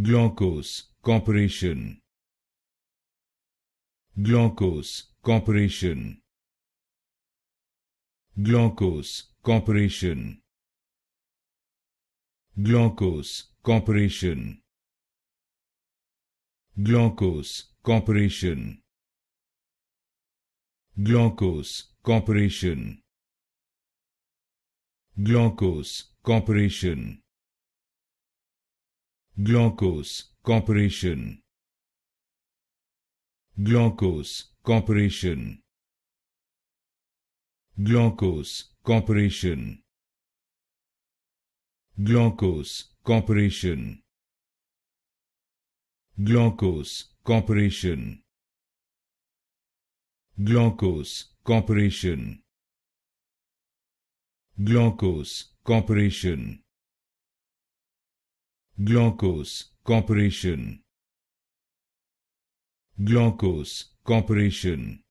Glaukos Corporation. Glaukos Corporation. Glaukos Corporation. Glaukos Corporation. Glaukos Corporation. Glaukos Corporation. Glaukos Corporation. Glaukos Corporation. Glaukos Corporation. Glaukos Corporation. Glaukos Corporation. Glaukos Corporation. Glaukos Corporation. Glaukos Corporation. Glaukos Corporation. Glaukos Corporation.